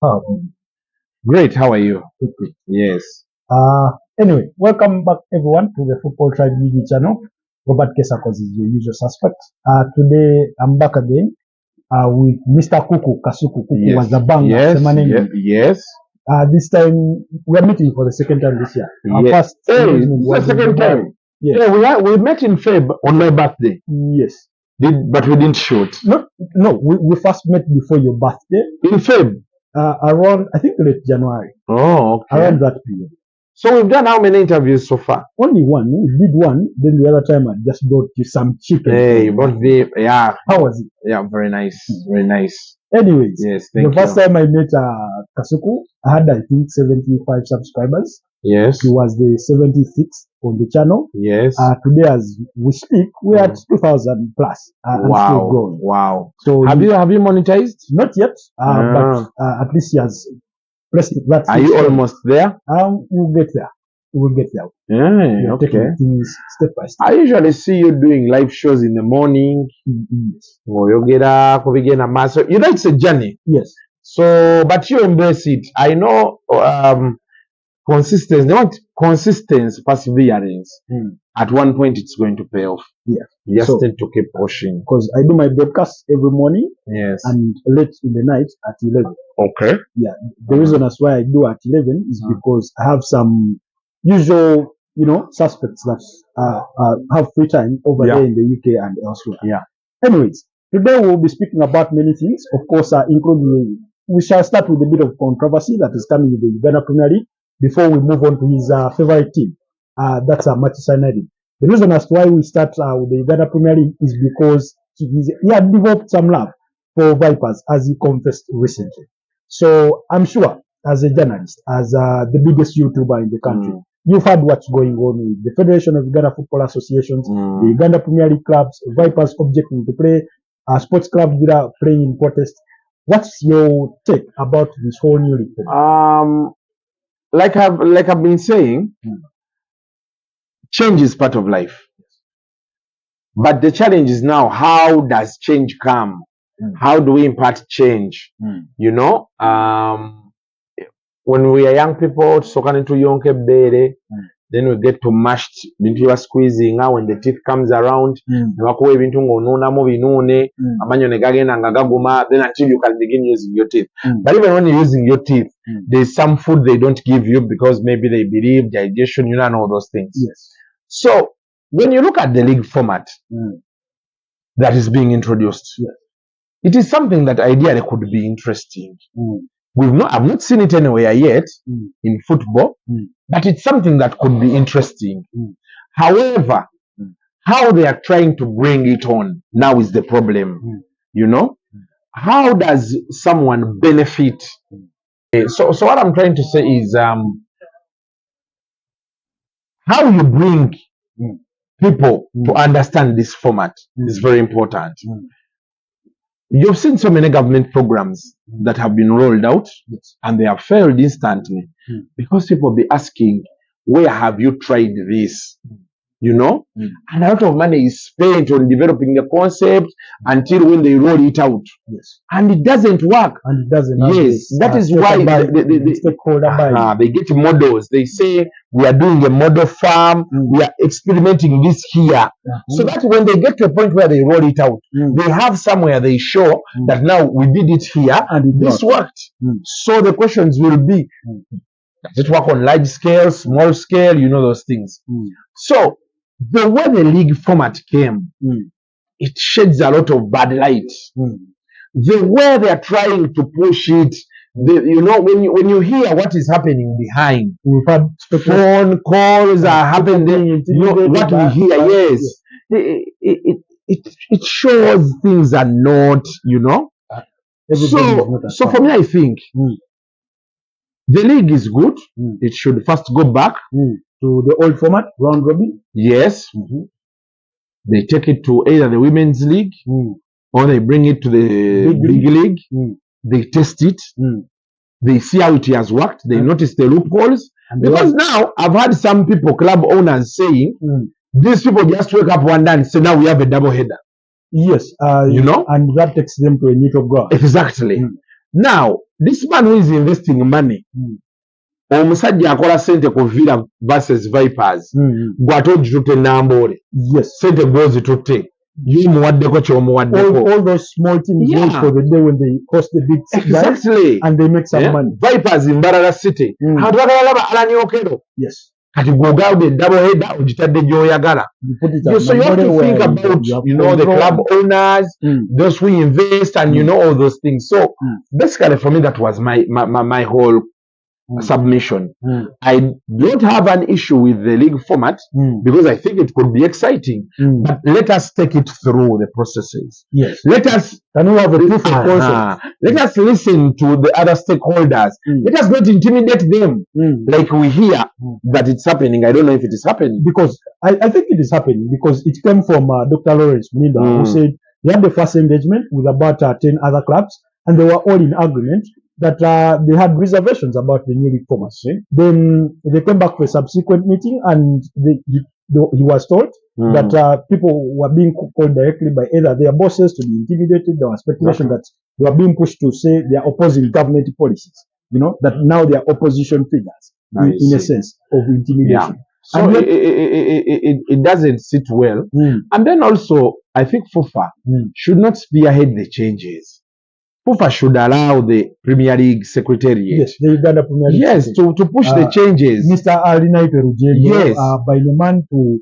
Oh, Great, how are you? okay. Yes. Anyway, welcome back everyone to the Football Tribe Media channel. Robert Kesakos is your usual suspect. Today I'm back again with Mr. Kasuku. Kuku was the banger. Yes. This time we're meeting for the second time this year. Our Yes. first Hey, engagement this is was the in second February. time. Yes. Yeah, we met in Feb on my birthday, Yes. but we didn't shoot. No, we first met before your birthday. In Feb? Around, I think, late January. Oh, okay. Around that period. So we've done how many interviews so far? Only one. We did one. Then the other time I just brought you some chicken. Hey, you brought me, yeah. How was it? Yeah, very nice. Very nice. Anyways, Yes, the first time I met Kasuku, I had, I think, 75 subscribers. Yes. He was the 76th on the channel. Yes. Today, as we speak, we're at 2,000 plus. And still growing. Wow. So have you monetized? Not yet, but at least he has pressed that. Are you almost there? We'll get there. We'll get there. Yeah, okay. Taking things step by step. I usually see you doing live shows in the morning. Yes. You know, it's a journey. Yes. So, but you embrace it. I know consistency. They want consistency, perseverance. At one point, it's going to pay off. Yeah. You just need to keep pushing. Because I do my broadcast every morning. Yes. And late in the night at 11. Okay. Yeah. The reason that's why I do at 11 is because I have some usual, suspects that have free time over there in the UK and elsewhere. Yeah. Anyways, today we'll be speaking about many things, of course, including, we shall start with a bit of controversy that is coming with the Uganda Premier League before we move on to his favorite team. That's Manchester United. The reason as to why we start with the Uganda Premier League is because he had developed some love for Vipers, as he confessed recently. So I'm sure, as a journalist, as the biggest YouTuber in the country, you've heard what's going on with the Federation of Uganda Football Associations, the Uganda Premier League clubs, Vipers objecting to play, sports club Villa playing in protest. What's your take about this whole new league? Like I've been saying, change is part of life. But the challenge is now, how does change come? How do we impart change? You know, when we are young people, then we get to mashed into your squeezing. When the teeth comes around, then until you can begin using your teeth. But even when you're using your teeth, there's some food they don't give you because maybe they believe digestion, and all those things. Yes. So when you look at the league format that is being introduced, it is something that ideally could be interesting. I've not seen it anywhere yet in football, but it's something that could be interesting. However, how they are trying to bring it on now is the problem. You know, how does someone benefit? So what I'm trying to say is, how you bring people to understand this format is very important. You've seen so many government programs that have been rolled out and they have failed instantly because people be asking, where have you tried this? You know? And a lot of money is spent on developing the concept until when they roll it out. Yes. And it doesn't work. And it doesn't. Yes, that is why they get models. They say, we are doing a model farm, we are experimenting this here. So that when they get to a point where they roll it out, they have somewhere they show that now we did it here and this worked. So the questions will be, does it work on large scale, small scale, those things. So the way the league format came, it sheds a lot of bad light. The way they are trying to push it, when you hear what is happening behind, we've had phone calls are happening. What we hear, yes, it shows things are not, So for me, I think the league is good. It should first go back to the old format, round robin. Yes. They take it to either the women's league or they bring it to the big league. They test it. They see how it has worked. They notice the loopholes. Because now I've had some people, club owners, saying these people just wake up one day and say, now we have a double header. Yes. And that takes them to a neutral ground. Exactly. Now, this man who is investing money, omusajja akola sente ku Villa versus Vipers, gwate ogitutte Nambole. Yes. Sente gwozitutte. Y'omuwaddeko ky'omuwaddeko. All those small teams wait for the day when they host the big guys and they make some money. Vipers in Mbarara City. Abantu bagala laba Alan Okello. Yes. Kati gw'ogawudde double header ogitadde gy'oyagala. So you have to think about, the club owners, those who invest, and all those things. So basically for me that was my whole submission. I don't have an issue with the league format because I think it could be exciting. But let us take it through the processes. Yes. Let us have a proof of concept. Let us listen to the other stakeholders. Let us not intimidate them like we hear that it's happening. I don't know if it is happening. Because I think it is happening because it came from Dr. Lawrence Muninda who said he had the first engagement with about 10 other clubs and they were all in agreement that they had reservations about the new league format. Then they came back for a subsequent meeting and he was told that people were being called directly by either their bosses to be intimidated. There was speculation that they were being pushed to say they are opposing government policies. That now they are opposition figures in a sense of intimidation. Yeah. So it doesn't sit well. And then also, I think FUFA should not spearhead the changes. FUFA should allow the Premier League Secretariat. Yes, the Uganda Premier League. Yes, to push the changes. Mr. Alina Iperujeni, by the man to...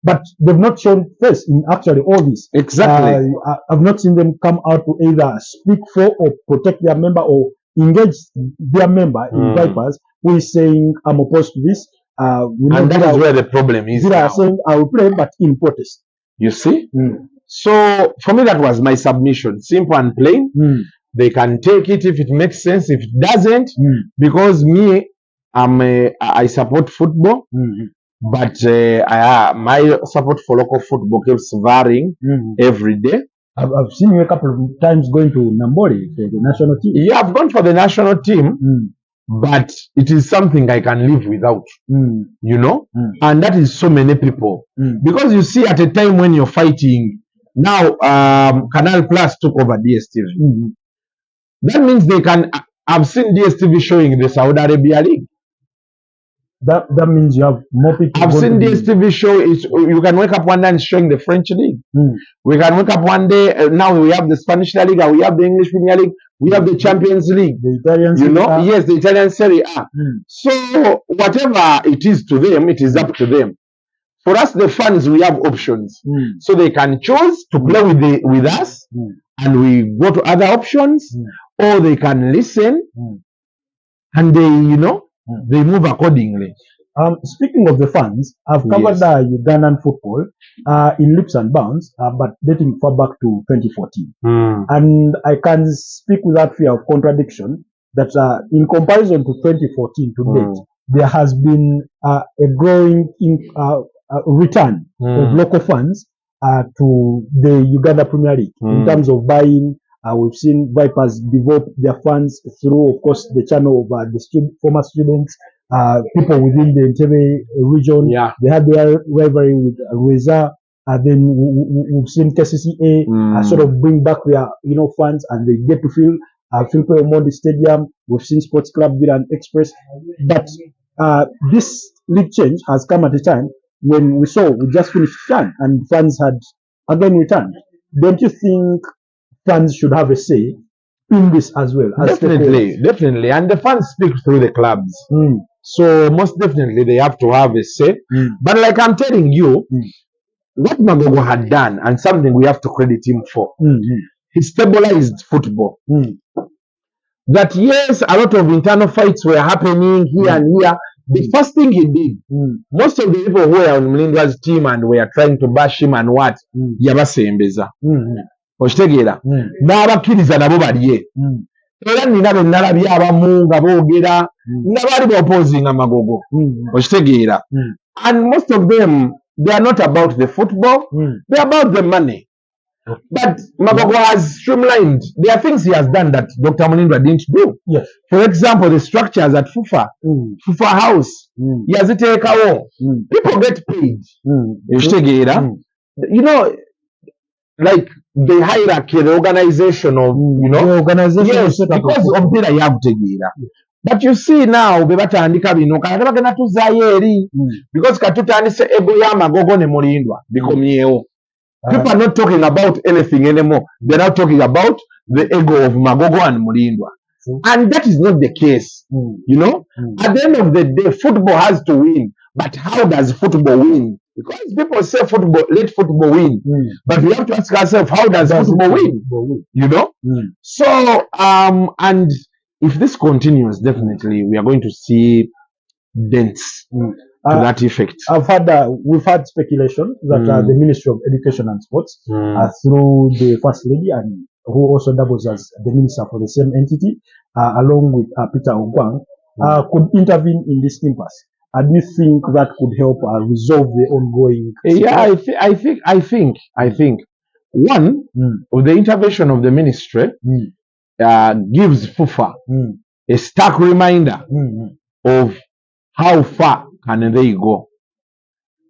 But they've not shown face in actually all this. Exactly. I've not seen them come out to either speak for or protect their member or engage their member in Vipers who is saying, I'm opposed to this. And that is where the problem is. They are saying, I will play, but in protest. You see? So, for me, that was my submission. Simple and plain. They can take it if it makes sense. If it doesn't, because me, I support football, but my support for local football keeps varying every day. I've seen you a couple of times going to Nambole for the national team. Yeah, I've gone for the national team, but it is something I can live without, and that is so many people. Because you see, at a time when you're fighting, now Canal Plus took over DSTV. That means they can. I've seen DSTV showing the Saudi Arabia League. That means you have more people. I've seen DSTV show. You can wake up one day and showing the French League. We can wake up one day. Now we have the Spanish La Liga. We have the English Premier League. We have the Champions League. The Italian Serie A. Yes, the Italian Serie A. So whatever it is to them, it is up to them. For us, the fans, we have options. So they can choose to play with us, and we go to other options, or they can listen, and they, they move accordingly. Speaking of the fans, I've covered Ugandan football in leaps and bounds, but dating far back to 2014. And I can speak without fear of contradiction that in comparison to 2014 to date, there has been a growing return of local funds to the Uganda Premier League in terms of buying. We've seen Vipers develop their funds through, of course, the channel of the former students, people within the Entebbe region. They had their rivalry with Reza. Then we've seen KCCA sort of bring back their funds, and they get to fill Philippe Omondi Stadium. We've seen Sports Club Villa and Express. But this league change has come at a time when we just finished CHAN and fans had again returned. Don't you think fans should have a say in this as well? Definitely. And the fans speak through the clubs. So most definitely they have to have a say. But like I'm telling you, what Magogo had done, and something we have to credit him for, he stabilized football. That yes, a lot of internal fights were happening here and here. The first thing he did, most of the people who were on Mlinda's team and were trying to bash him and what, yabasembeza. Okitegeera n'abakkiriza nabo balye era nina be nalabye abamu nga boogera nga baali opposing Magogo. Okitegeera, and most of them, they are not about the football, they are about the money. But Magogo has streamlined. There are things he has done that Dr. Munindwa didn't do. Yes. For example, the structures at FUFA, FUFA House, he has taken away. People get paid. Like the hierarchy, the organization of, the organization, yes, because of the yabutegeera. But you see now, bebatandika bino kati bagenda tuzaayo eri because katutandise ego y'amagogo ne mulindwa bikomyewo. People are not talking about anything anymore. They're now talking about the ego of Magogo and Mulindwa. And that is not the case. At the end of the day, football has to win. But how does football win? Because people say football, let football win. But we have to ask ourselves, how does football win? So, and if this continues, definitely we are going to see dents to that effect. We've had speculation that the Ministry of Education and Sports, through the First Lady, and who also doubles as the minister for the same entity, along with Peter Ogwang, could intervene in this impasse. And do you think that could help resolve the ongoing? Yeah, I think one of the intervention of the ministry gives FUFA a stark reminder of how far can they go.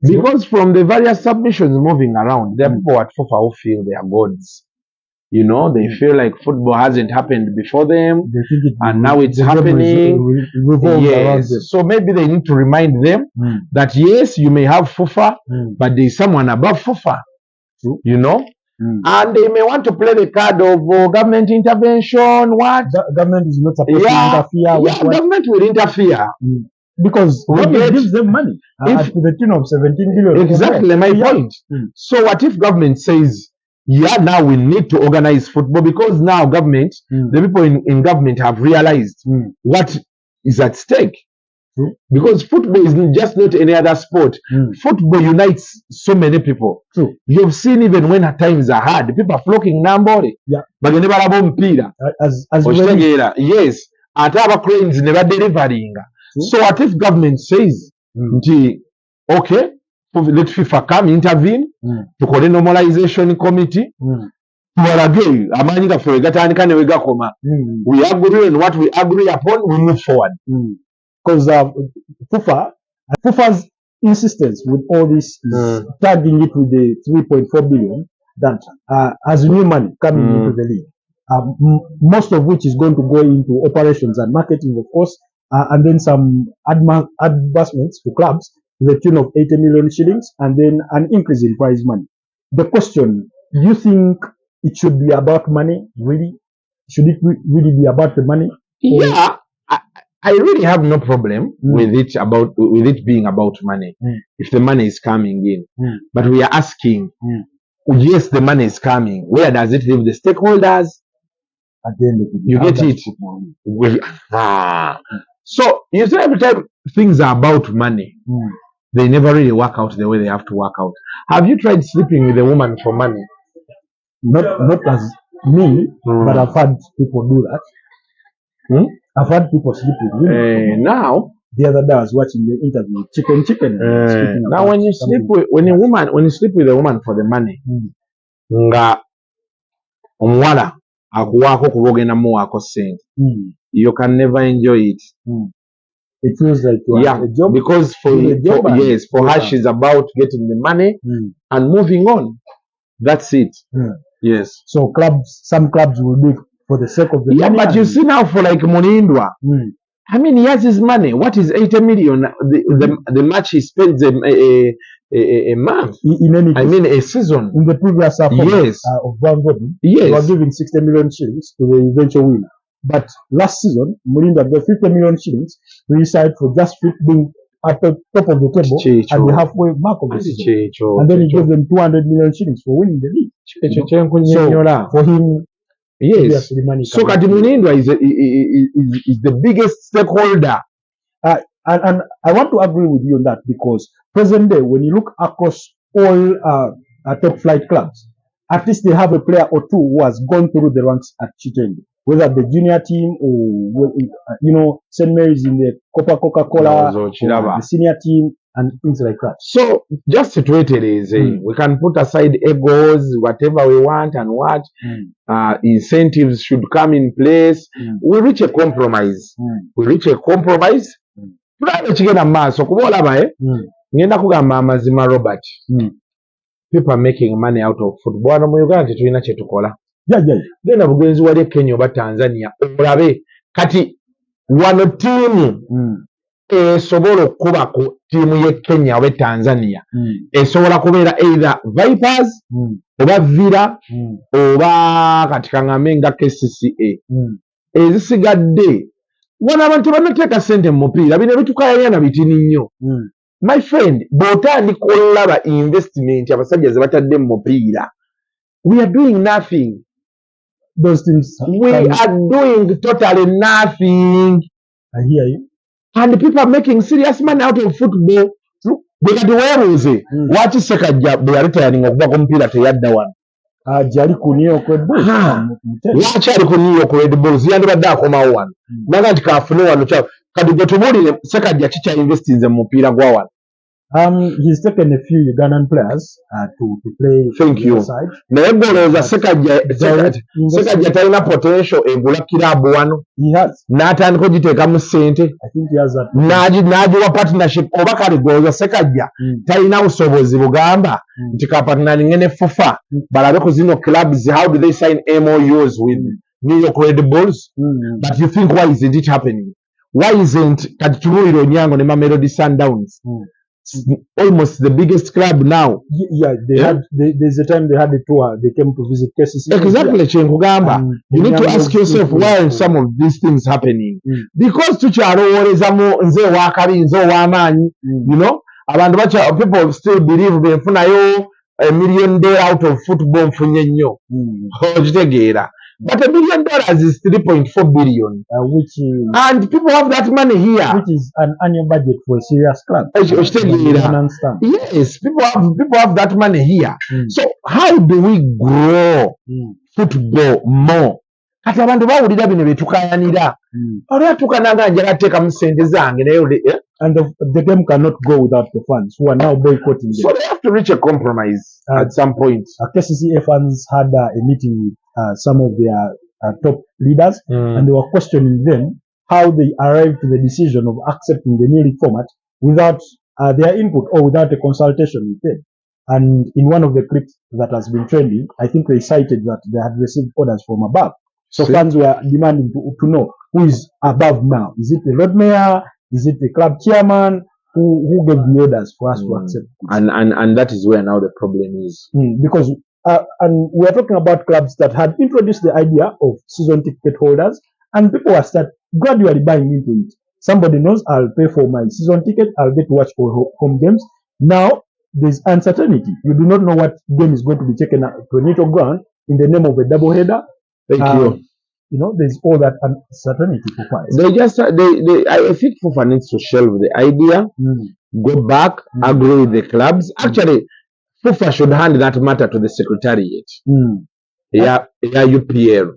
Because from the various submissions moving around, there are people at FUFA who feel they are gods. They feel like football hasn't happened before them, and now it's happening. Yes. So maybe they need to remind them that yes, you may have FUFA, but there is someone above FUFA. And they may want to play the card of government intervention. What? Government is not supposed to interfere. Government will interfere. Because government gives them money to the tune of 17 billion. Exactly my point. So what if government says, now we need to organize football, because now government, the people in government have realized what is at stake. Because football is just not any other sport. Football unites so many people. You've seen even when times are hard, people are flocking Nambole. But they never have yes. At our cranes never delivering. So what if government says, okay, let FIFA come intervene to call a normalization committee. We agree on what we agree upon, we move forward. Because FUFA's insistence with all this is tagging it with the 3.4 billion that as new money coming into the league, most of which is going to go into operations and marketing, of course, and then some advancements to clubs to the tune of 80 million shillings, and then an increase in prize money. The question, do you think it should be about money, really? Should it really be about the money? Yeah, I really have no problem with it being about money, if the money is coming in. But we are asking, yes, the money is coming. Where does it leave the stakeholders? At the end of the day, you get it? So, you see, every time things are about money, they never really work out the way they have to work out. Have you tried sleeping with a woman for money? Not as me, but I've had people do that. I've had people sleep with women. Now, the other day I was watching the interview with Chicken. Now, when you sleep with a woman for the money, nga omwala akuwako kubogenda muwako sente, you can never enjoy it. It feels like you are a job. Because for her, she's about getting the money and moving on. That's it. Yes. So some clubs will do it for the sake of the money. Yeah, but you see now for like Mulindwa, I mean, he has his money. What is 80 million? The match he spends a month. In any case, I mean, a season. In the previous of Brown Robin, they were giving 60 million shillings to the eventual winner. But last season, Mulinda got 50 million shillings to decide for just being at the top of the table and the halfway mark of the season. And then he gave them 200 million shillings for winning the league. So for him, yes. So Kati Mulindwa is the biggest stakeholder. And I want to agree with you on that, because present day, when you look across all top flight clubs, at least they have a player or two who has gone through the ranks at Chitende. Whether the junior team or, St. Mary's in the Coca-Cola, or the senior team and things like that. So, just to treat it is, we can put aside egos, whatever we want and what, incentives should come in place. We reach a compromise. Ngenda kugamba amazima Robert. people are making money out of football. Wano mu Uganda tetulina kye tukola. Genda bugenzi wali Kenya oba Tanzania olabe kati wano tiimu esobola okukubako tiimu ye Kenya oba Tanzania esobola kubeera either Vipers oba Villa oba kati kaŋŋambe nga KCCA ezisigadde wano abantu bannateeka ssente mu mupiira bino bitukayana bitini nnyo. My friend, bw'otandika olaba investment abasajja ze batadde mu mupiira, we are doing nothing. Those things we are doing totally nothing. I hear you. And people are making serious money out of football. Bekati weebuuze lwaki Sekajja bwe yaritayaninga okuva ku mupiira teyadda wano? Gyali ku New York Red Bulls. Lwaki ali ku New York Red Bulls yandibadde akomawo wano naga nti kaafune wano kyalo kati gwe tubuulire Sekajja kikya investinze mu mupiira gwa wano. He's taken a few Ugandan players to play. Thank you. Naye gwolowooza Sekajja talina potential egula kiraabu wano. He has. N'atandika ogiteekamu ssente. I think he has that. N'agiwa partnership oba kale gwolowooza Sekajja talina busobozi bugamba nti kapartnaringe ne FUFA balabe ku zino clubs how do they sign MOUs with New York Red Bulls. But you think why isn't it happening? Why isn't kati tubuulire Onyango ne Mamelodi Sundowns? Almost the biggest club now. There's a time they had a tour. They came to visit KCC. Exactly, Chenkugamba. You need to ask yourself why are some of these things happening? Because tukyalowooleza nze wakabi nze ow'amaanyi, you know, abantu people still believe benfunayo $1 million out of football nfunye nnyo. Okitegeera. But $1 million is 3.4 billion. And people have that money here. Which is an annual budget for a serious club. Yes, people have that money here. So how do we grow football more? Kati abantu bawulira bino bye tukayanira. Olwa tukananga njala ateekamu ssente zange naye and the game cannot go without the fans who are now boycotting them. So they have to reach a compromise at some point. KCCA fans had a meeting with some of their top leaders and they were questioning them how they arrived to the decision of accepting the new league format without their input or without a consultation with them. And in one of the clips that has been trending, I think they cited that they had received orders from above. So fans were demanding to know who is above now. Is it the Lord Mayor? Is it the club chairman? Who gave the orders for us to accept? And that is where now the problem is. Because and we are talking about clubs that had introduced the idea of season ticket holders, and people are gradually buying into it. Somebody knows I'll pay for my season ticket, I'll get to watch all home games. Now there's uncertainty. You do not know what game is going to be taken to a neutral ground in the name of a double header. Thank you. You know, there's all that uncertainty for fans. I think FUFA needs to shelve the idea, go back, agree with the clubs. Actually, FUFA should hand that matter to the secretariat. UPL.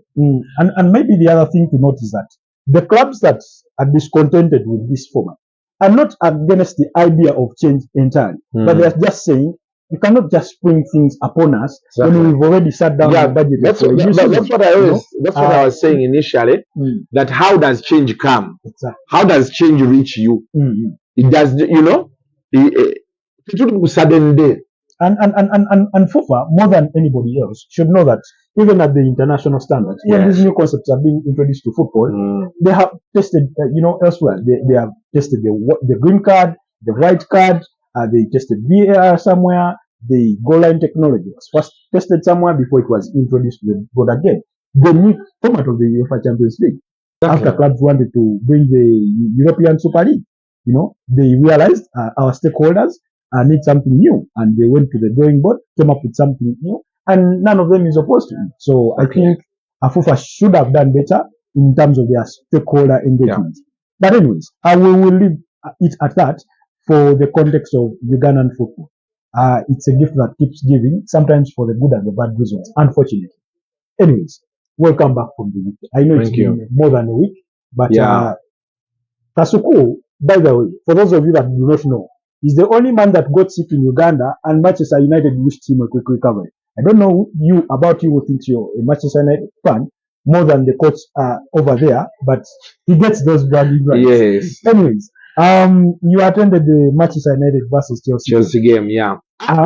And maybe the other thing to note is that the clubs that are discontented with this format are not against the idea of change entirely, but they are just saying you cannot just spring things upon us when we've already sat down the budget. That's what I was saying initially. That how does change come? Exactly. How does change reach you? It does, you know. It would be sudden day. And FUFA, more than anybody else, should know that even at the international standards, when these new concepts are being introduced to football, they have tested, elsewhere. They have tested the green card, the white card. They tested VAR somewhere. The goal line technology was first tested somewhere before it was introduced to the broader game. The new format of the UEFA Champions League. After clubs wanted to bring the European Super League, they realized our stakeholders need something new, and they went to the drawing board, came up with something new, and none of them is opposed to it. So I think FUFA should have done better in terms of their stakeholder engagement. But anyways, we will leave it at that. For the context of Ugandan football, it's a gift that keeps giving, sometimes for the good and the bad reasons, unfortunately. Anyways, welcome back from the week. I know it's been more than a week, but Kasuku, by the way, for those of you that do not know, is the only man that got sick in Uganda, and Manchester United wished him a quick recovery. I don't know about you who thinks you're a Manchester United fan more than the coach over there, but he gets those bragging rights. Yes. Anyways. You attended the Manchester United versus Chelsea game,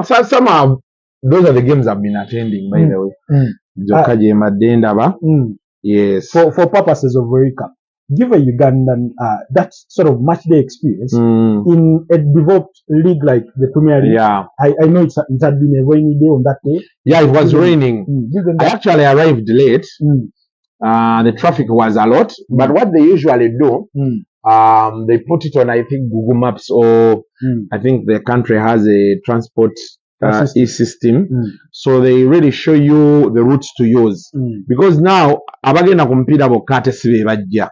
So somehow those are the games I've been attending, by the way. Yes. For purposes of recap, give a Ugandan that sort of match day experience in a developed league like the Premier League. Yeah. I know it had been a rainy day on that day. Yeah, it was raining. I actually arrived late. The traffic was a lot, but what they usually do, they put it on, I think, Google Maps, or I think the country has a transport e-system. So they really show you the routes to use. Because now, abagenda ku mupiira bokka ate si be bajja.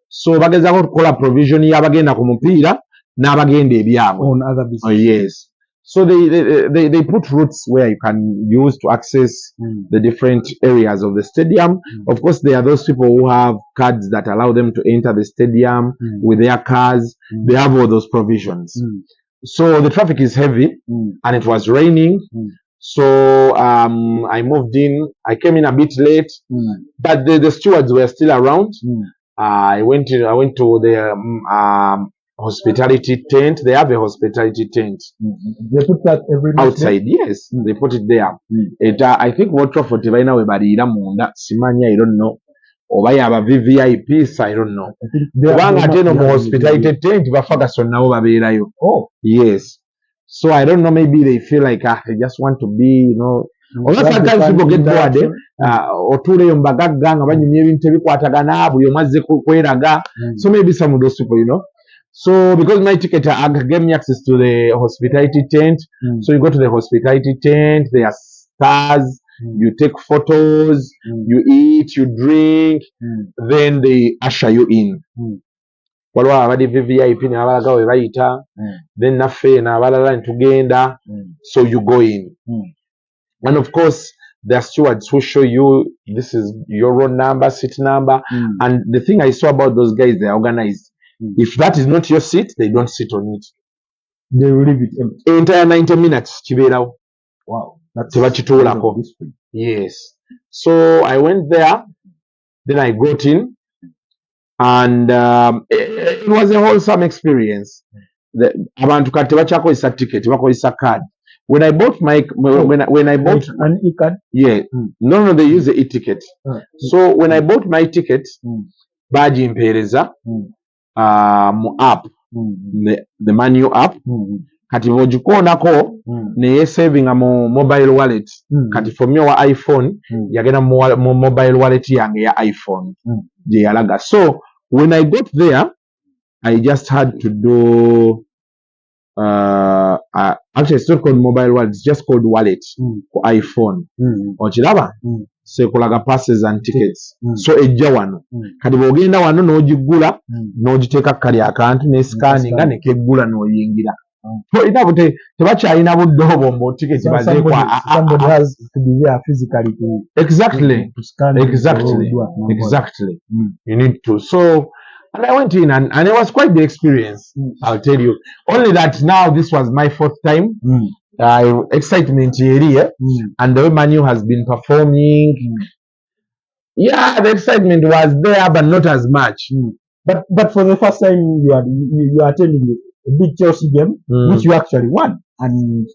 So bagezaako okukola provision y'abagenda ku mupiira n'abagenda ebyabwe. Oh, yes. So they put routes where you can use to access the different areas of the stadium. Of course, there are those people who have cards that allow them to enter the stadium with their cars. They have all those provisions. So the traffic is heavy, and it was raining. So I moved in. I came in a bit late, but the stewards were still around. I went to the hospitality tent. They have a hospitality tent. They put that every outside. Yes, they put it there. I think what Trafford right now bariira munda simanya, I don't know. Oba yaba VVIPs, I don't know. Kubanga ate no mu hospitality tent bafagason nabo babeerayo. Oh, yes. So I don't know, maybe they feel like they just want to be, Although sometimes people get bored, otuuleyo mu bagagga nga banyumya ebintu ebikwatagana buli omu azze kweraga. So maybe some of those people, So because my ticket gave me access to the hospitality tent, so you go to the hospitality tent, there are stars, you take photos, you eat, you drink, then they usher you in. Waliwo abadde VVIP n'abalaga we bayita, then naffe n'abalala ntugenda, so you go in. And of course, there are stewards who show you this is your row number, seat number, and the thing I saw about those guys, they are organized. If that is not your seat, they don't sit on it. They will leave it empty. Entire 90 minutes. Wow. That's yes. So I went there, then I got in, and it was a wholesome experience. Abantu kati bachakozesa ticket, bakozesa card. When I bought my when I bought an e-card, no, they use the e-ticket. So when I bought my ticket, bagimpereza mu app, the manual app, kati bw'ogikoonako neye savinga mu mobile wallet, kati for me wa iPhone yagenda mu mobile wallet yange ya iPhone gye yalaga. So when I got there, I just had to do actually it's not called mobile wallet, it's just called wallet for iPhone. Okiraba? Sekolaga passes and tickets. So ejja wano. Kati bw'ogenda wano n'ogigula n'ogiteeka kali akantu ne scanninga ne keggula n'oyingira. So ina bute tebakyalina budde obwo mbu ticket baze kwa somebody has to be there physically to scan exactly. You need to. So and I went in and it was quite the experience, I'll tell you. Only that now this was my fourth time. Excitement area, and the way Manu has been performing. Yeah, the excitement was there, but not as much. But for the first time you are attending a big Chelsea game, which you actually won, and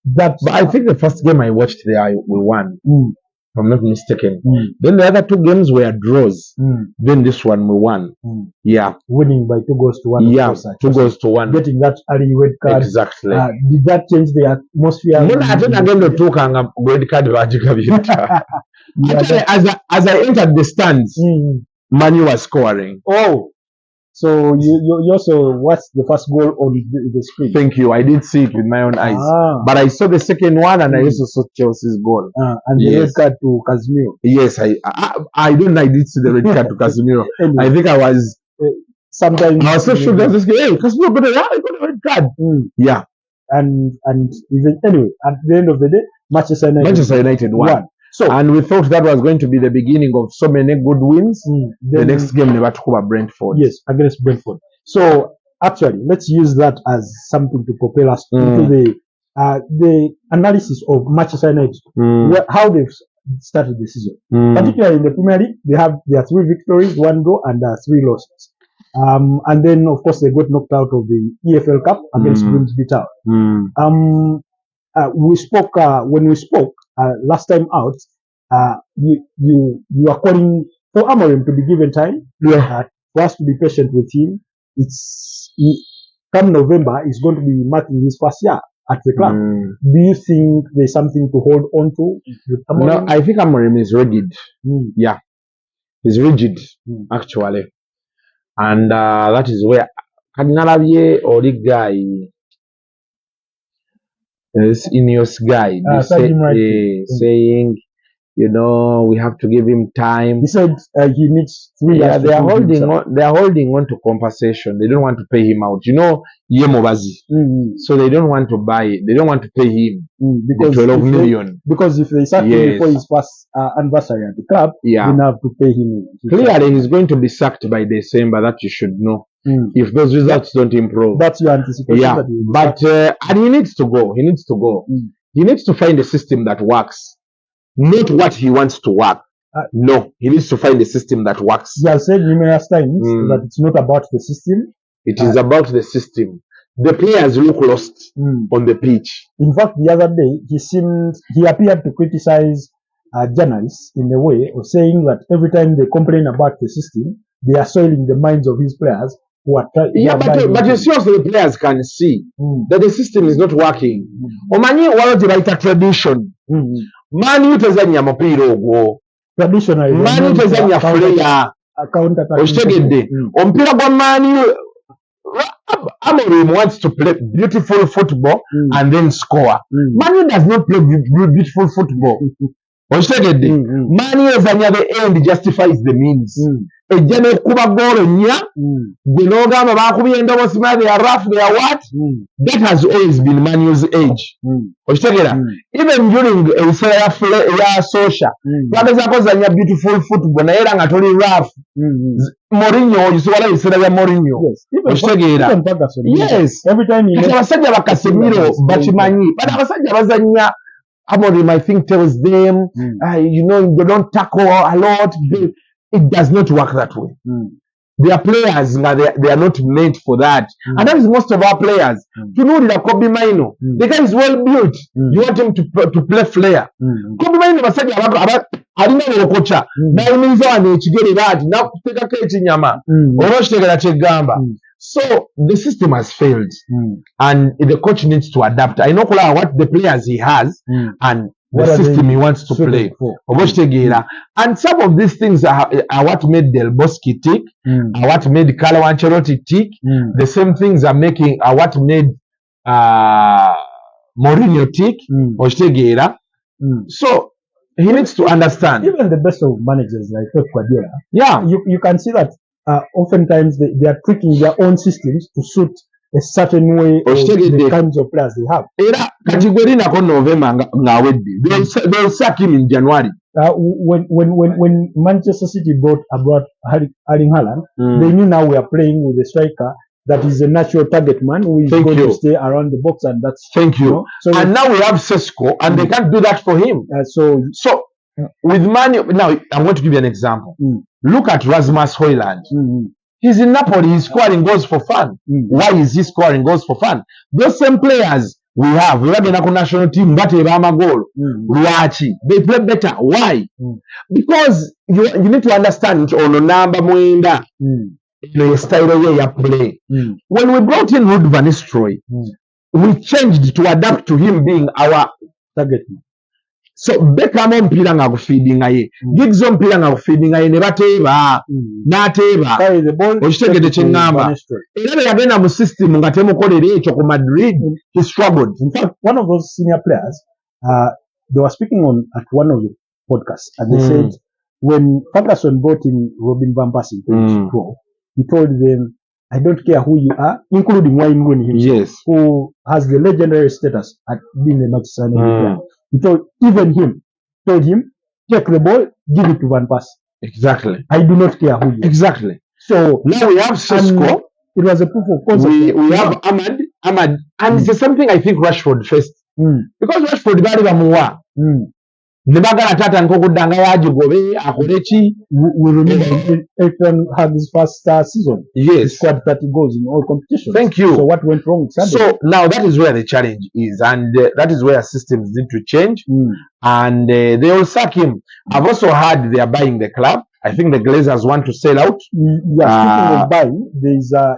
but I think the first game I watched there we won. If I'm not mistaken. Then the other two games were draws. Then this one we won. Yeah. Winning by 2-1. Yeah, 2-1. Getting that early red card. Exactly. Did that change the atmosphere? Actually, red card. Actually, as I entered the stands, Manu was scoring. Oh. So you also watched the first goal on the screen. Thank you. I did see it with my own eyes. But I saw the second one and I also saw Chelsea's goal. And the red card to Casemiro. Yes, I don't know. I did see the red card to Casemiro. Anyway, I think I was sometimes I was so sure that this game, hey, Casemiro got a red card. Yeah. And even anyway, at the end of the day, Manchester United won. So, and we thought that was going to be the beginning of so many good wins. The next game, never took over Brentford. Yes, against Brentford. So, actually, let's use that as something to propel us into the analysis of Manchester United, how they've started the season. Particularly in the Premier League, they have their 3 victories, 1 draw, and 3 losses. And then, of course, they got knocked out of the EFL Cup against Grimsby Town. we spoke when we spoke last time out. You are calling for Amorim to be given time. For us to be patient with him. Come November, he's going to be marking his first year at the club. Do you think there's something to hold on to with Amorim? No, I think Amorim is rigid. Yeah, he's rigid actually, and that is where Kadinalabye or the guy. This Ineos guy saying, you know, we have to give him time. He said he needs 3 years. Yeah, they are holding on to compensation. They don't want to pay him out. You know, Yemobazi. So they don't want to they don't want to pay him because 12 million. Because if they sack him before his first anniversary at the club, they have to pay him. Clearly, he's going to be sacked by December. That you should know. If those results don't improve, that's your anticipation. Yeah, but and he needs to go. He needs to go. He needs to find a system that works, not what he wants to work. No, he needs to find a system that works. He has said numerous times that it's not about the system. It is about the system. The players look lost on the pitch. In fact, the other day he appeared to criticize journalists in a way of saying that every time they complain about the system, they are soiling the minds of his players. But you see also the players can see that the system is not working. Omanyi walote baita tradition. Mani utazanya mupira ogwo. Traditionally. Mani utazanya player. Oshitegedde. Ompira gwa Mani Amorim wants to play beautiful football and then score. Mani does not play beautiful football. Oshitegedde. Mani ezanya the end justifies the means. Ejjane kuba goal nya binogamba bakubye endobo sima they are rough they are what that has always been Manu's age okitegera even during ya social twageza kozanya beautiful football naye era nga toli rough Mourinho oyisobola ebiseera bya Mourinho okitegera yes every time abasajja bakasemiro bakimanyi but abasajja bazanya Amorim I think tells them you know they don't tackle a lot. It does not work that way. Their players, they are not meant for that. And that is most of our players. You know that Kobe Maino, the guy is well built. You want him to play flair. Kobe Maino, I didn't know coach. Now means on it, you get that. Now take a catch in Yama. So the system has failed. And the coach needs to adapt. I know what the players he has and the system he wants to play. And some of these things are what made Del Bosque tick, are what made Carlo Ancelotti tick. The same things are what made Mourinho tick. So he needs to understand. Even the best of managers like Pep Guardiola, you can see that oftentimes they are tweaking their own systems to suit a certain way of the kinds of players they have. They'll sack him in January. When Manchester City brought Erling Haaland, they knew now we are playing with a striker that is a natural target man who is going to stay around the box, and that's So and now we have Sesko, and they can't do that for him. So with Manu, now I'm going to give you an example. Look at Rasmus Højlund. He's in Napoli, he's scoring goals for fun. Why is he scoring goals for fun? Those same players we have the national team, but goal. They play better. Why? Because you need to understand on number mwenda the style of you play. When we brought in Ruud van Nistelrooy, we changed to adapt to him being our target. So Beckham mpira nga kufeedinga ye Giggs mpira nga kufeedinga ye ne bateeba n'ateeba okitegedde kye ŋŋamba era bwe yagenda mu system nga temukolera ekyo ku Madrid he struggled. In fact, one of those senior players they were speaking on at one of the podcasts and they said when Ferguson brought in Robin van Persie in 2012 he told them I don't care who you are, including Wayne Rooney himself, who has the legendary status at being a Manchester United player. He told him, take the ball, give it to Van Persie. Exactly. I do not care who you are. Exactly. So now we have Sesko. It was a proof of concept. We have Ahmad, and it's something I think Rashford faced. Because Rashford bali bamuwa. Nebagala tata nkokudanga yajigobe akoleki. We remember Elton had his first season. Yes. He scored 30 goals in all competitions. Thank you. So what went wrong with Sunday? So now that is where the challenge is, and that is where systems need to change. And they will sack him. I've also heard they are buying the club. I think the Glazers want to sell out. Speaking of buying, there is a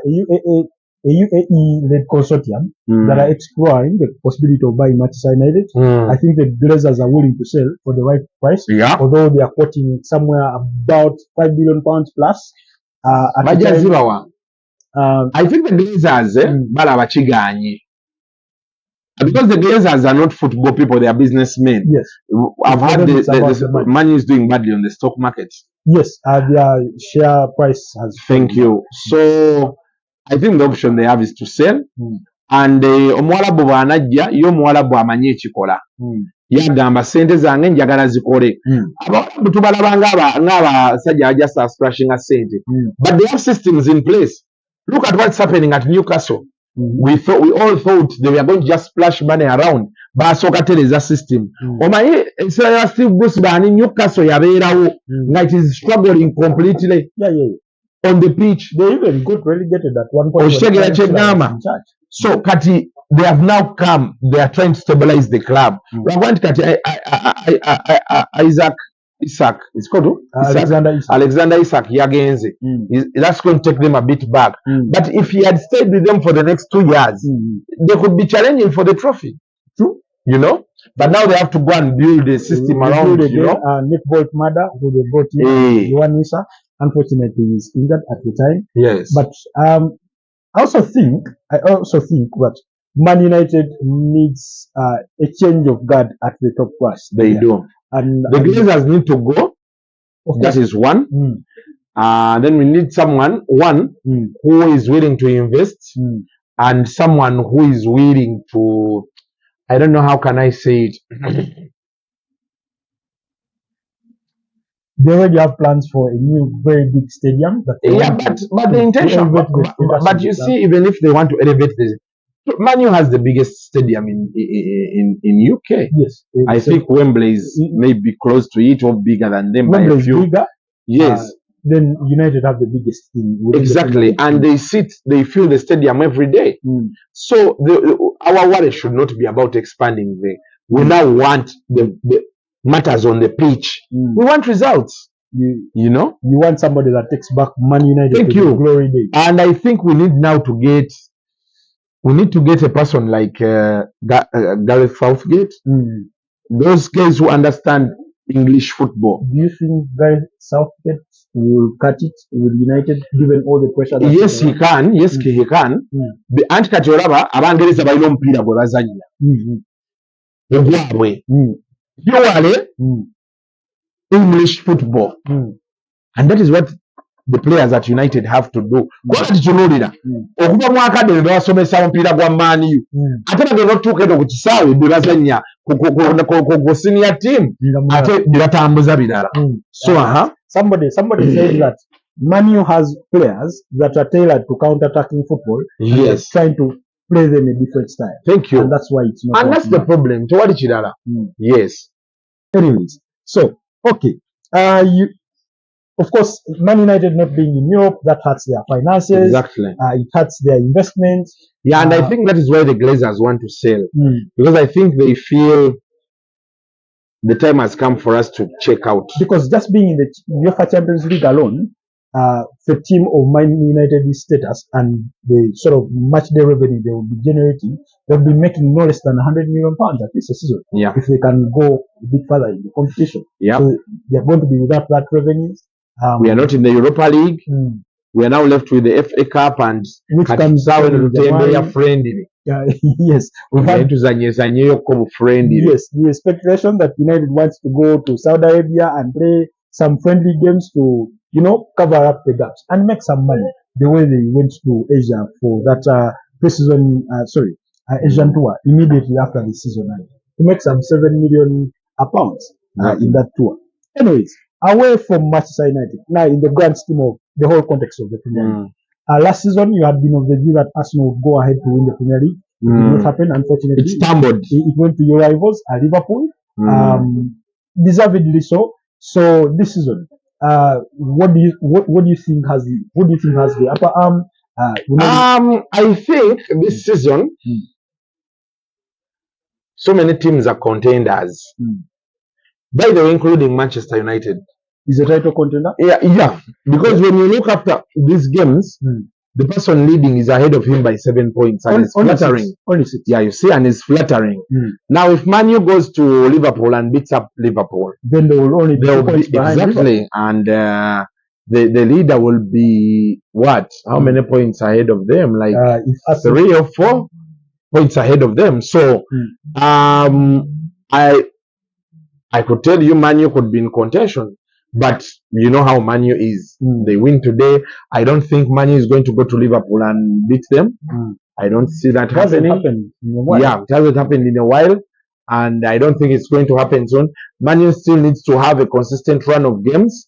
UAE-led consortium that are exploring the possibility of buying Manchester United. I think the Glazers are willing to sell for the right price, although they are quoting somewhere about £5 billion plus. I think the Glazers, because the Glazers are not football people, they are businessmen. Yes. I've heard the money is doing badly on the stock market. Yes, their share price has. Thank you. So I think the option they have is to sell. And omuwalabu bw'anajja ye omuwalabu amanyi ekikola. Yagamba sente zange njagala zikole. Abawalabu tubalaba ng'abasajja abajja splashing a sente. But they have systems in place. Look at what's happening at Newcastle. We all thought they were going to just splash money around. Basooka tereza system. Omanyi ensi ya Steve Bruce bani Newcastle yabeerawo nga it is struggling completely. On the pitch. They even got relegated at one point. So Kati, they have now come. They are trying to stabilize the club. Kati Isaac. It's called Alexander Isaac Yagenze. That's going to take them a bit back. But if he had stayed with them for the next 2 years, they could be challenging for the trophy. True. You know? But now they have to go and build a system around it. You know? Nick Boltmada, who they brought in, Johan Wissa, unfortunately is injured at the time. Yes. But I also think that Man United needs a change of guard at the top class. They do. And the Glazers need to go. That is one. Then we need someone who is willing to invest and someone who is willing to, I don't know how can I say it. They already have plans for a new very big stadium. But the intention, but you see, even if they want to elevate this, Man U has the biggest stadium in UK. Yes. I think Wembley is maybe close to it or bigger than them by a few. Bigger. Yes. Then United have the biggest in exactly, and they fill the stadium every day. So our worry should not be about expanding. We now want the matters on the pitch. We want results. You know, you want somebody that takes back Man United. Thank you. Glory days. And I think we need now to get. We need to get a person like Gareth Southgate. Those guys who understand English football. Do you think Gareth Southgate will cut it with United given all the pressure? Yes, he can. Yes, he can. Anti Katiolaba, abangereza balina omupiira gwe bazannya. Ogwabwe. Yowale English football. And that is what the players at United have to do. Kwati tunulira okuva mu academy basomesa omupiira gwa Man U ate bagenda okutuuka edo ku kisaawe bwe bazannya ku senior team ate bye batambuza birala. So somebody said that Man U has players that are tailored to counter-attacking football. Yes, trying to play them a different style. Thank you. And that's why it's not. And that's the problem. To what kirala. Yes. Anyways, so okay, of course, Man United not being in Europe, that hurts their finances. Exactly. It hurts their investments. Yeah, and I think that is why the Glazers want to sell. Because I think they feel the time has come for us to check out. Because just being in the UEFA Champions League alone, the team of Man United's status and the sort of match day revenue they will be generating, they'll be making no less than £100 million at least a season. Yeah. If they can go a bit further in the competition. Yeah. So they're going to be without that revenue. We are not in the Europa League. We are now left with the FA Cup and which comes out friendly. Yes. Yes, the speculation that United wants to go to Saudi Arabia and play some friendly games to, cover up the gaps and make some money. The way they went to Asia for that pre-season, Asian tour immediately after the season to make some £7 million in that tour. Anyways, away from Manchester United, now in the grand scheme of the whole context of the Premier League. Last season, you had been of the view that Arsenal would go ahead to win the Premier League. It did not happen, unfortunately. It stumbled. It went to your rivals, Liverpool. deservedly so. So this season, what do you think has the upper arm? I think this season, so many teams are contenders. By the way, including Manchester United. Is a title contender? Yeah. Because when you look after these games, the person leading is ahead of him by 7 points, and it's flattering. Only 6. Yeah, you see, and it's flattering. Now, if Man U goes to Liverpool and beats up Liverpool, then they will only be 2 points behind. Exactly, and the leader will be what? How many points ahead of them? Like 3 or 4 points ahead of them. So, I could tell you Man U could be in contention. But you know how Man U is. They win today. I don't think Man U is going to go to Liverpool and beat them. I don't see that happening. Yeah, it hasn't happened in a while. And I don't think it's going to happen soon. Man U still needs to have a consistent run of games.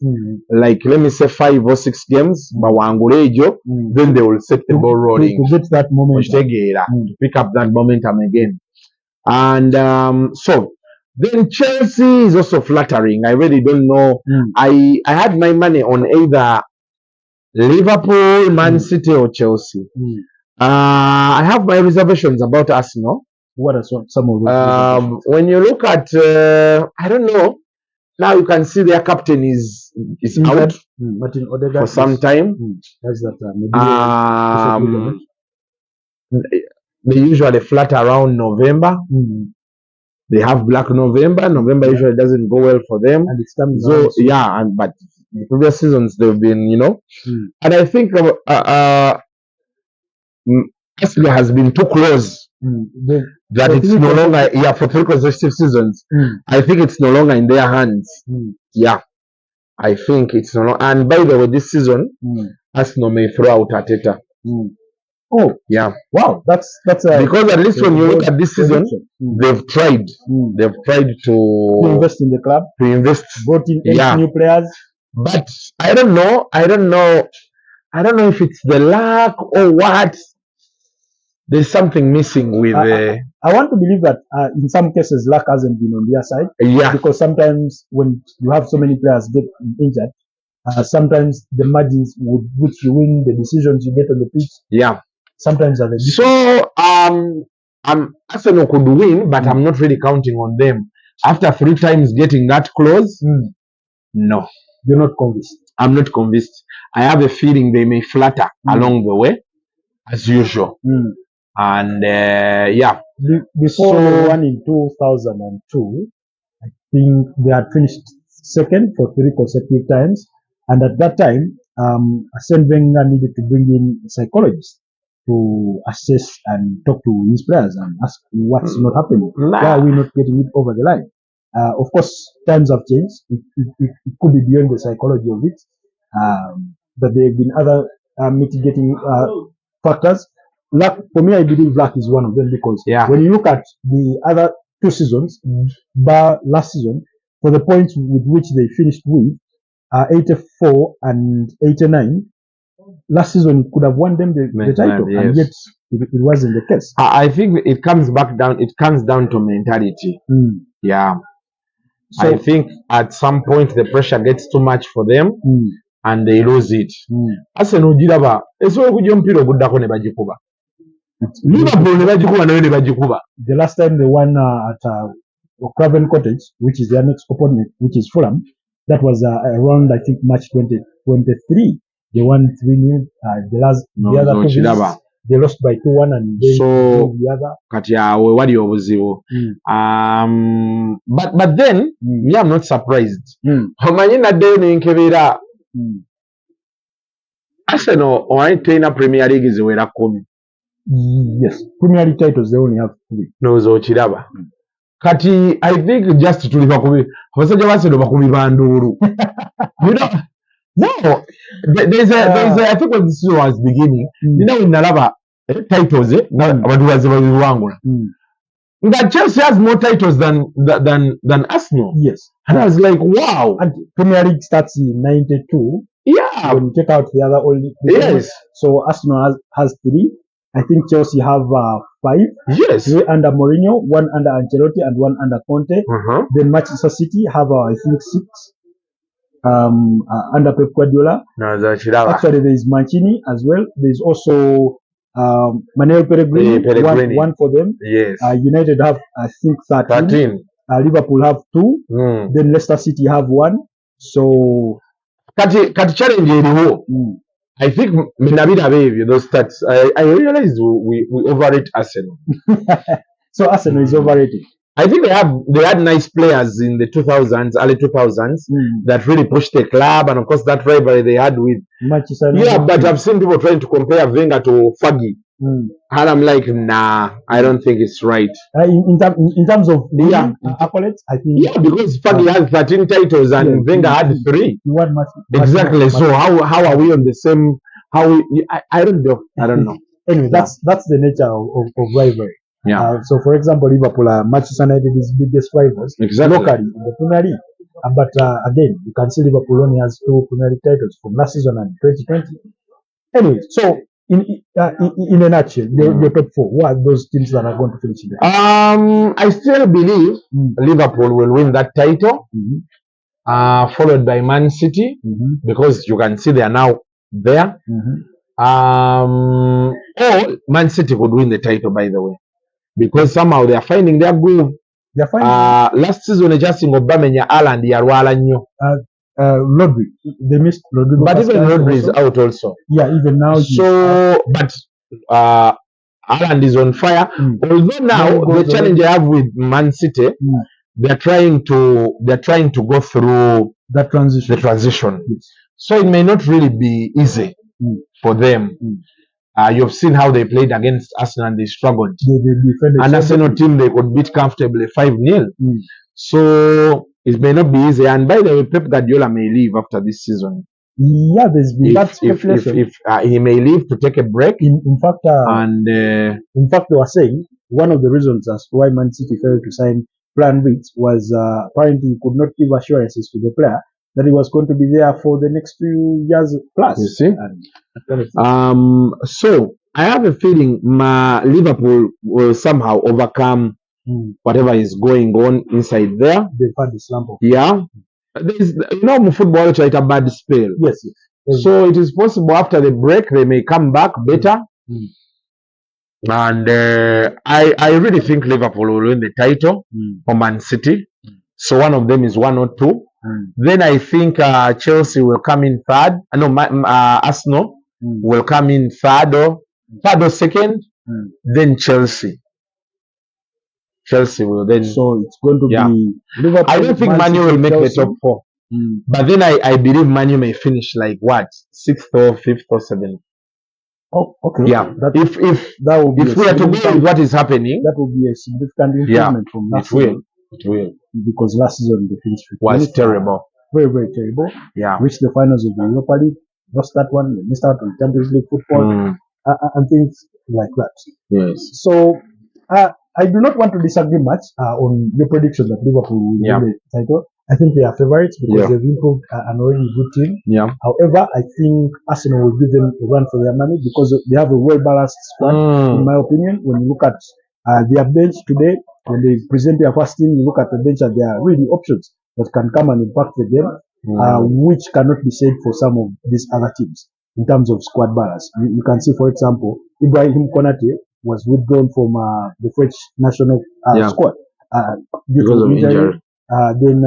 Like, let me say 5 or 6 games. Then they will set the ball rolling. To get that momentum. To pick up that momentum again. And so, then Chelsea is also flattering. I really don't know. I had my money on either Liverpool, Man City, or Chelsea. I have my reservations about Arsenal. What are some of those? When you look at, I don't know. Now you can see their captain is out Martin Odegaard for some time. That's that. They usually flat around November. They have Black November. November usually doesn't go well for them. And it's coming so but the previous seasons they've been, and I think Arsenal has been too close that it's no longer for 3 consecutive seasons. I think it's no longer in their hands. I think it's no longer. And by the way, this season Arsenal may throw out Arteta. Oh yeah! Wow, that's because at least when you look at this season, they've tried. They've tried to invest in the club, brought in 8 new players. But I don't know if it's the luck or what. There's something missing with. I want to believe that in some cases luck hasn't been on their side. Yeah. Because sometimes when you have so many players get injured, sometimes the margins with which you win, the decisions you get on the pitch. Yeah. Sometimes are the different. So Arsenal could win, but I'm not really counting on them. After 3 times getting that close, no. You're not convinced. I'm not convinced. I have a feeling they may flatter along the way, as usual. And before the one in 2002, I think they had finished second for 3 consecutive times. And at that time, Arsene Wenger needed to bring in a psychologist to assess and talk to his players and ask what's not happening. Why are we not getting it over the line? Of course, times have changed. It could be beyond the psychology of it. But there have been other mitigating factors. Luck, for me, I believe luck is one of them because when you look at the other 2 seasons, bar last season, for the points with which they finished with, 84 and 89, last season it could have won them the title, and yet it wasn't the case. I think it comes down to mentality. Yeah. So, I think at some point the pressure gets too much for them and they lose it. Arsenal giraba esobola okujja omupiira oguddako ne bagikuba. Liverpool ne bagikuba nayo ne bagikuba. The last time they won at Craven Cottage, which is their next opponent, which is Fulham, that was around I think March 2023. They won 3-0. The other 2 visits, they lost by 2-1 and they the other. Kati awe wali obuzibu. But then me I'm not surprised. Omanyi naddeyo nenkebera. Arsenal only trainer Premier League ziwera 10. Yes, Premier League titles they only have 3. Nozo kiraba. Kati I think just tuli bakubi abasajja Arsenal bakubi banduru. You know, no, there's a I think when this was beginning, in nalaba titles abantu baziwangula. That Chelsea has more titles than Arsenal. Yes. And I was like, wow. And Premier League starts in 92. Yeah. When you take out the other only. Yes. So Arsenal has 3. I think Chelsea have 5. Yes. 3 under Mourinho, 1 under Ancelotti, and 1 under Conte. Then Manchester City have, I think, 6 under Pep Guardiola. Actually, there is Mancini as well. There is also Manuel Pellegrini, one for them. Yes. United have, I think, 13. Liverpool have 2. Then Leicester City have 1. So, Kati challenge eriwo. I think those stats. I realize we overrate Arsenal. So Arsenal is overrated. I think they had nice players in the 2000s, early 2000s, that really pushed the club, and of course that rivalry they had with Manchester. Yeah, but I've seen people trying to compare Wenger to Fergie, and I'm like, nah, I don't think it's right. In terms of accolades, I think because Fergie has 13 titles and Wenger had 3. Exactly. So how are we on the same? I don't know. Anyway, that's the nature of rivalry. Yeah. So, for example, Liverpool, Manchester United is biggest rivals locally in the Premier League. But again, you can see Liverpool only has 2 Premier League titles from last season and 2020. Anyway, so in a nutshell, your top 4, what are those teams that are going to finish in there? I still believe Liverpool will win that title, followed by Man City, because you can see they are now there. Or Man City would win the title, by the way, because somehow they are finding their groove. Last season, adjusting Obamenya Haaland yarwala nnyo. Rodri, they missed Rodri, but even Rodri is out also. Yeah, even now. So, but Haaland is on fire. Although now the challenge I have with Man City, they're trying to go through that transition. The transition. Yes. So it may not really be easy for them. You've seen how they played against Arsenal and they struggled. An Arsenal team they could beat comfortably 5-0. So it may not be easy. And by the way, Pep Guardiola may leave after this season. Yeah, there's been that speculation. If he may leave to take a break. In fact, they were saying one of the reasons as to why Man City failed to sign Plan B was apparently he could not give assurances to the player that he was going to be there for the next 2 years plus. You see? So I have a feeling Liverpool will somehow overcome whatever is going on inside there. They've had the slump of football try a bad spell. Yes. So it is possible after the break they may come back better. And I really think Liverpool will win the title for Man City. So one of them is 1 or 2. Then I think Chelsea will come in third. Arsenal will come in third or second. Then Chelsea will then. So it's going to be Liverpool. I don't think Manu will make Chelsea. The top 4. But then I believe Manu may finish like what? 6th or 5th or 7th. Oh, okay. Yeah. If we are to go with what is happening, that will be a significant improvement from last season. It will. Because last season the finish was terrible. Very, very terrible. Yeah. Reached the finals of the Europa League, lost that one, missed out on Champions League football, and things like that. Yes. So I do not want to disagree much on your prediction that Liverpool will win the title. I think they are favourites because they've improved an already good team. Yeah. However, I think Arsenal will give them a run for their money because they have a well-balanced squad, in my opinion. When you look at their bench today, when they present their first team, you look at the bench and there are really options that can come and impact the game, which cannot be said for some of these other teams in terms of squad balance. You can see, for example, Ibrahim Konate was withdrawn from the French national squad due to injury. Then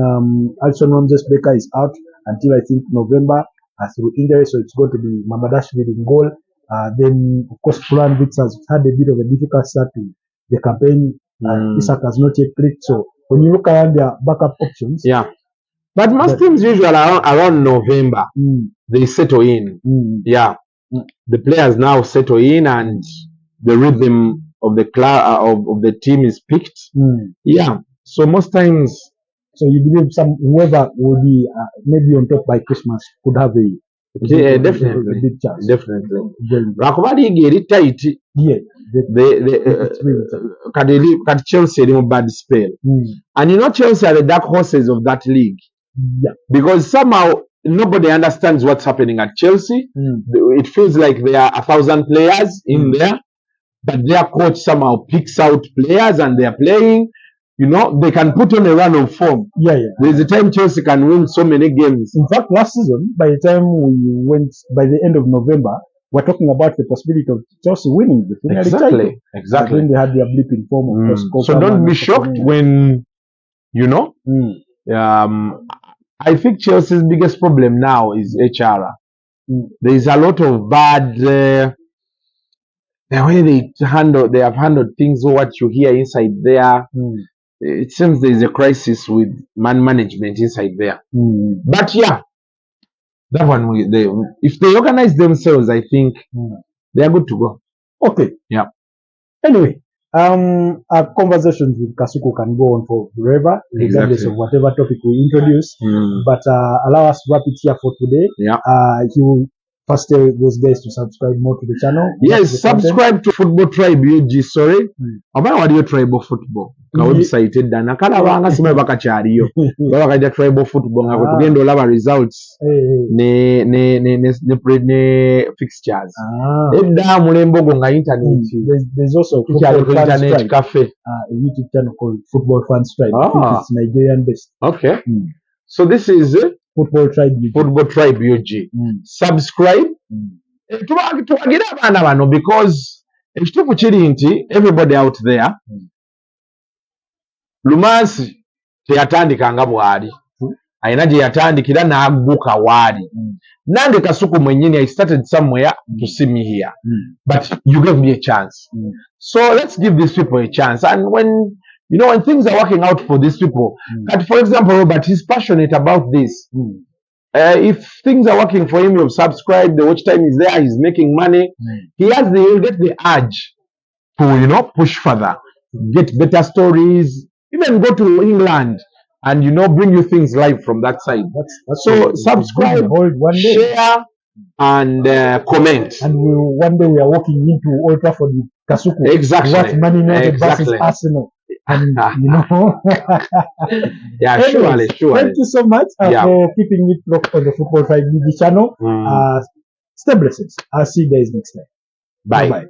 Alson Ramsey-Becker is out until I think November through injury, so it's going to be Mamadashvili in goal. Then of course Florian Wirtz has had a bit of a difficult start to the campaign. Isak has not yet clicked. So when you look around their backup options, but most teams usually around November they settle in. The players now settle in and the rhythm of the club of the team is picked. So most times. So you believe whoever will be maybe on top by Christmas could have a big chance. Definitely. Rakuba league eri tight. Kat Chelsea in a bad spell. And Chelsea are the dark horses of that league. Because somehow nobody understands what's happening at Chelsea. It feels like there are 1,000 players in there. but their coach somehow picks out players and they are playing. You know, they can put on a run of form. Yeah. There's a time Chelsea can win so many games. In fact, last season, by the time we went, by the end of November, we're talking about the possibility of Chelsea winning the Premier League title. Exactly. Then they had their blip in form of course. So don't be shocked when, you know, I think Chelsea's biggest problem now is HR. There is a lot of bad, the way they have handled things, or what you hear inside there. It seems there is a crisis with management inside there. But yeah, that one, if they organize themselves, I think they are good to go. Okay. Yeah. Anyway, our conversations with Kasuku can go on for forever, regardless of whatever topic we introduce. But allow us to wrap it here for today. Yeah. He will first tell those guys to subscribe more to the channel. Yes, subscribe to Football Tribe UG. Sorry. About what you tribal football? Website dana kala banga sima bakakyaliyo baba kajja tribal football nga kutugenda olaba results ne fixtures edda mulembogo nga internet. There's also internet cafe, a YouTube channel called Football Fans Tribe. It's Nigerian based. Okay. So this is Football Tribe UG. Subscribe. Tubagira abaana bano because ekituufu kiri nti everybody out there, Lumansi teyatandikanga bwali, ayina gye yatandikira n'agguka waali. Nange Kasuku mwennyini, I started somewhere to see me here, but you gave me a chance. So let's give these people a chance. And when things are working out for these people, that for example Robert, he's passionate about this. If things are working for him, you've subscribed, the watch time is there, he's making money, he'll get the urge to push further, get better stories, even go to England and bring you things live from that side. So subscribe, share, and comment. And one day we are walking into Old Trafford with Kasuku. Exactly. What Man United versus Arsenal. And yeah, anyways, surely. Thank you so much for keeping it locked on the Football Tribe channel. Stay blessed. I'll see you guys next time. Bye. Bye.